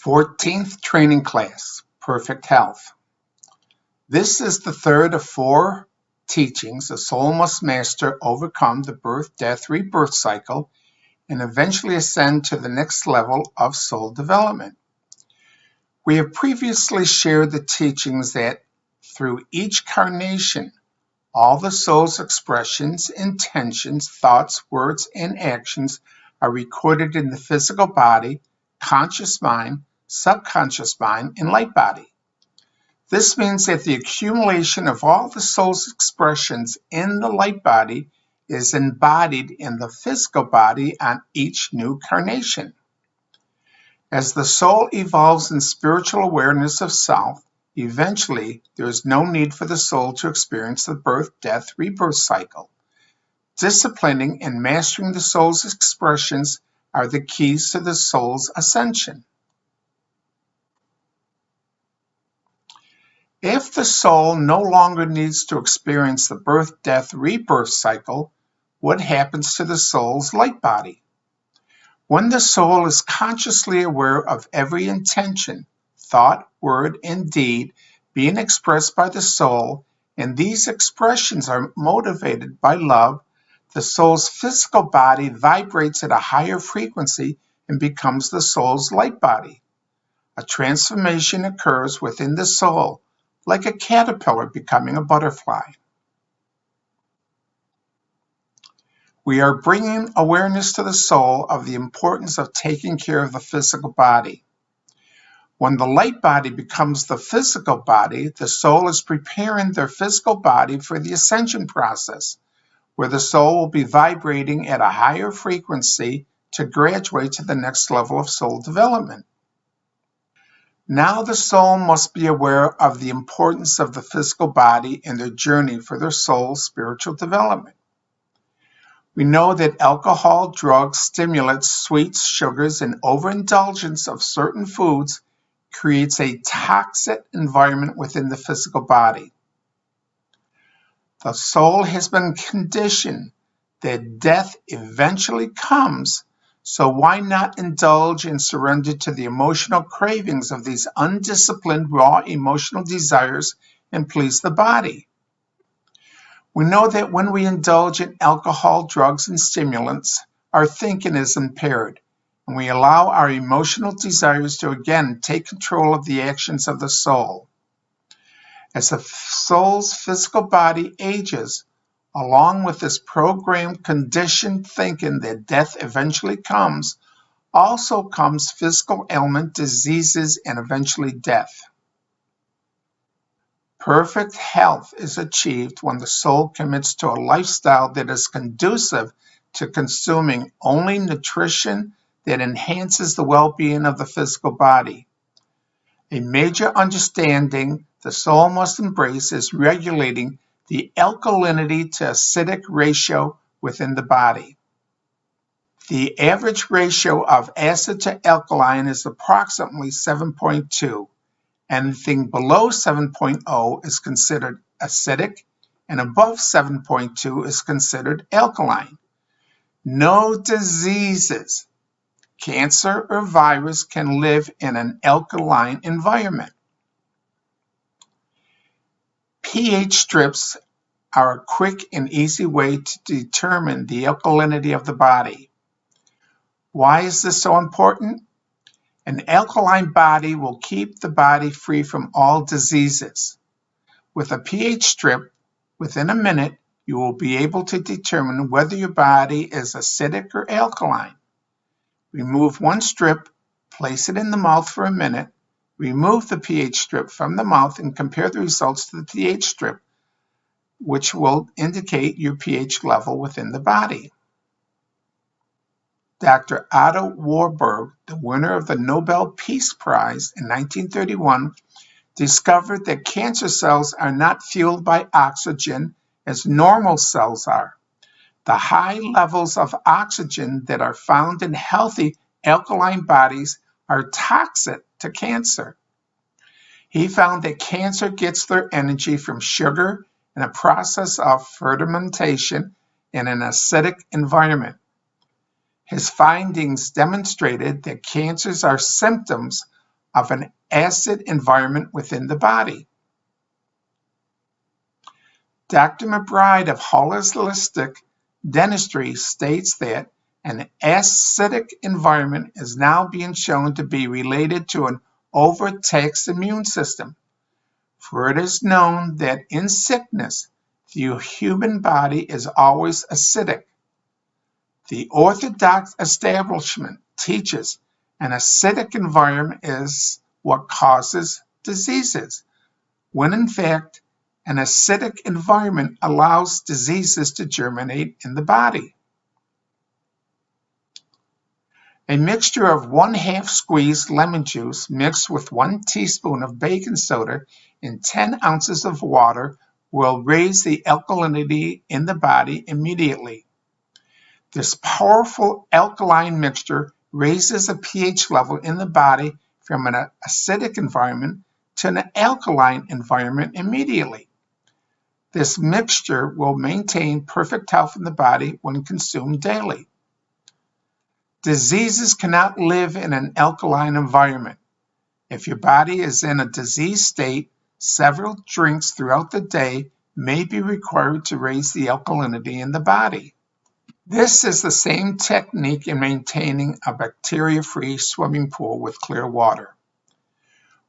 14th training class, Perfect Health. This is the third of four teachings the soul must master, overcome the birth, death, rebirth cycle, and eventually ascend to the next level of soul development. We have previously shared the teachings that through each carnation, all the soul's expressions, intentions, thoughts, words, and actions are recorded in the physical body, conscious mind, subconscious mind, and light body. This means that the accumulation of all the soul's expressions in the light body is embodied in the physical body on each new carnation. As the soul evolves in spiritual awareness of self, eventually there is no need for the soul to experience the birth, death, rebirth cycle. Disciplining and mastering the soul's expressions are the keys to the soul's ascension. If the soul no longer needs to experience the birth, death, rebirth cycle, what happens to the soul's light body? When the soul is consciously aware of every intention, thought, word, and deed being expressed by the soul, and these expressions are motivated by love, the soul's physical body vibrates at a higher frequency and becomes the soul's light body. A transformation occurs within the soul, like a caterpillar becoming a butterfly. We are bringing awareness to the soul of the importance of taking care of the physical body. When the light body becomes the physical body, the soul is preparing their physical body for the ascension process, where the soul will be vibrating at a higher frequency to graduate to the next level of soul development. Now the soul must be aware of the importance of the physical body in their journey for their soul's spiritual development. We know that alcohol, drugs, stimulants, sweets, sugars, and overindulgence of certain foods creates a toxic environment within the physical body. The soul has been conditioned that death eventually comes, so why not indulge and surrender to the emotional cravings of these undisciplined, raw emotional desires and please the body? We know that when we indulge in alcohol, drugs, and stimulants, our thinking is impaired, and we allow our emotional desires to again take control of the actions of the soul. As the soul's physical body ages, along with this programmed, conditioned thinking that death eventually comes, also comes physical ailment, diseases, and eventually death. Perfect health is achieved when the soul commits to a lifestyle that is conducive to consuming only nutrition that enhances the well-being of the physical body. A major understanding the soul must embrace is regulating the alkalinity to acidic ratio within the body. The average ratio of acid to alkaline is approximately 7.2. Anything below 7.0 is considered acidic, and above 7.2 is considered alkaline. No diseases, cancer or virus, can live in an alkaline environment. pH strips are a quick and easy way to determine the alkalinity of the body. Why is this so important? An alkaline body will keep the body free from all diseases. With a pH strip, within a minute, you will be able to determine whether your body is acidic or alkaline. Remove one strip, place it in the mouth for a minute, remove the pH strip from the mouth, and compare the results to the pH strip, which will indicate your pH level within the body. Dr. Otto Warburg, the winner of the Nobel Peace Prize in 1931, discovered that cancer cells are not fueled by oxygen as normal cells are. The high levels of oxygen that are found in healthy alkaline bodies are toxic to cancer. He found that cancer gets their energy from sugar in a process of fermentation in an acidic environment. His findings demonstrated that cancers are symptoms of an acid environment within the body. Dr. McBride of Holistic Dentistry states that an acidic environment is now being shown to be related to an overtaxed immune system, for it is known that in sickness, the human body is always acidic. The Orthodox establishment teaches an acidic environment is what causes diseases, when in fact, an acidic environment allows diseases to germinate in the body. A mixture of 1/2 squeezed lemon juice mixed with 1 teaspoon of baking soda and 10 ounces of water will raise the alkalinity in the body immediately. This powerful alkaline mixture raises the pH level in the body from an acidic environment to an alkaline environment immediately. This mixture will maintain perfect health in the body when consumed daily. Diseases cannot live in an alkaline environment. If your body is in a disease state, several drinks throughout the day may be required to raise the alkalinity in the body. This is the same technique in maintaining a bacteria-free swimming pool with clear water.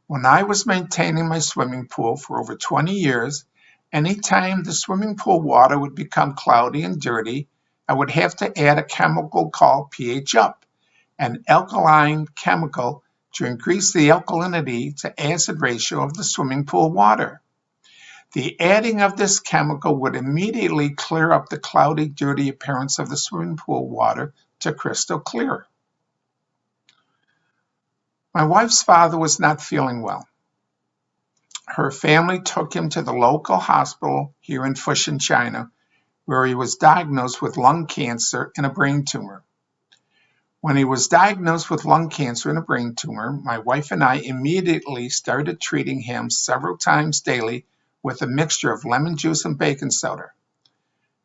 When I was maintaining my swimming pool for over 20 years, anytime the swimming pool water would become cloudy and dirty, I would have to add a chemical called pH up, an alkaline chemical to increase the alkalinity to acid ratio of the swimming pool water. The adding of this chemical would immediately clear up the cloudy, dirty appearance of the swimming pool water to crystal clear. My wife's father was not feeling well. Her family took him to the local hospital here in Fushan, China, where he was diagnosed with lung cancer and a brain tumor. When he was diagnosed with lung cancer and a brain tumor, my wife and I immediately started treating him several times daily with a mixture of lemon juice and baking soda.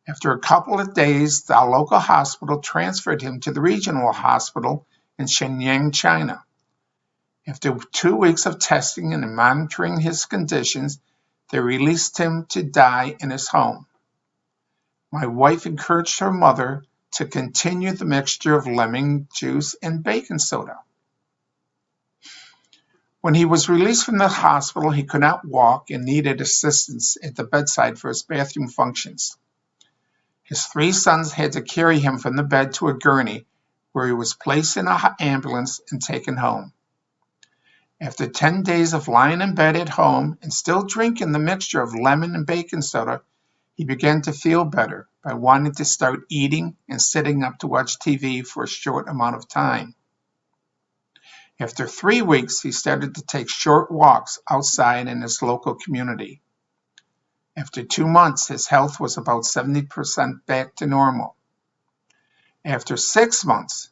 After a couple of days, the local hospital transferred him to the regional hospital in Shenyang, China. After 2 weeks of testing and monitoring his conditions, they released him to die in his home. My wife encouraged her mother to continue the mixture of lemon juice and baking soda. When he was released from the hospital, he could not walk and needed assistance at the bedside for his bathroom functions. His 3 sons had to carry him from the bed to a gurney, where he was placed in an ambulance and taken home. After 10 days of lying in bed at home and still drinking the mixture of lemon and baking soda, he began to feel better by wanting to start eating and sitting up to watch TV for a short amount of time. After 3 weeks, he started to take short walks outside in his local community. After 2 months, his health was about 70% back to normal. After 6 months,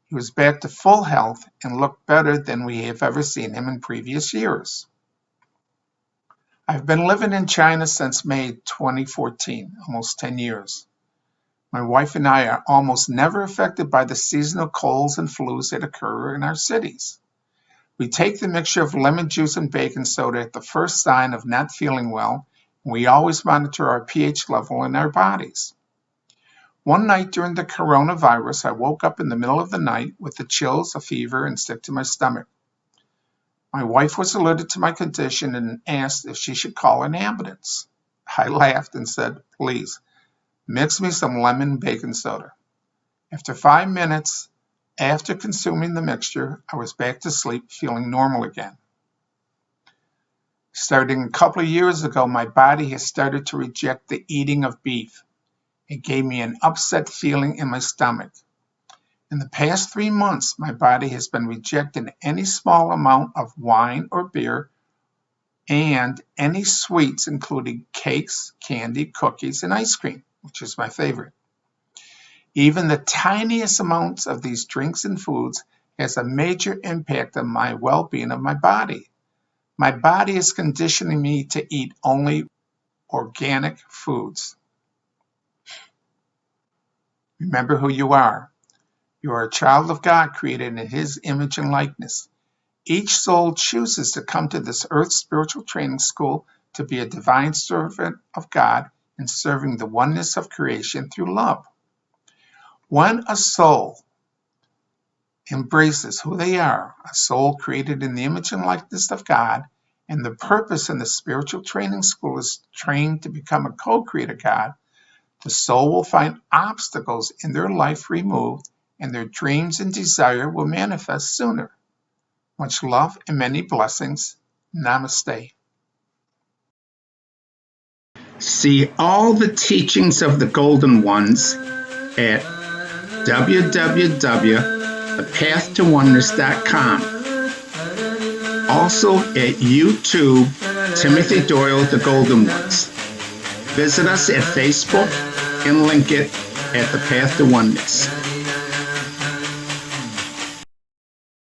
he was back to full health and looked better than we have ever seen him in previous years. I've been living in China since May 2014, almost 10 years. My wife and I are almost never affected by the seasonal colds and flus that occur in our cities. We take the mixture of lemon juice and baking soda at the first sign of not feeling well, and we always monitor our pH level in our bodies. One night during the coronavirus, I woke up in the middle of the night with the chills, a fever, and sick to my stomach. My wife was alerted to my condition and asked if she should call an ambulance. I laughed and said, "Please, mix me some lemon baking soda." After 5 minutes after consuming the mixture, I was back to sleep, feeling normal again. Starting a couple of years ago, my body has started to reject the eating of beef. It gave me an upset feeling in my stomach. In the past 3 months, my body has been rejecting any small amount of wine or beer and any sweets, including cakes, candy, cookies, and ice cream, which is my favorite. Even the tiniest amounts of these drinks and foods has a major impact on my well-being of my body. My body is conditioning me to eat only organic foods. Remember who you are. You are a child of God created in His image and likeness. Each soul chooses to come to this earth spiritual training school to be a divine servant of God in serving the oneness of creation through love. When a soul embraces who they are, a soul created in the image and likeness of God, and the purpose in the spiritual training school is trained to become a co-creator God, the soul will find obstacles in their life removed, and their dreams and desire will manifest sooner. Much love and many blessings. Namaste. See all the teachings of the Golden Ones at www.thepathtooneness.com. Also at YouTube, Timothy Doyle, The Golden Ones. Visit us at Facebook and link it at The Path to Oneness.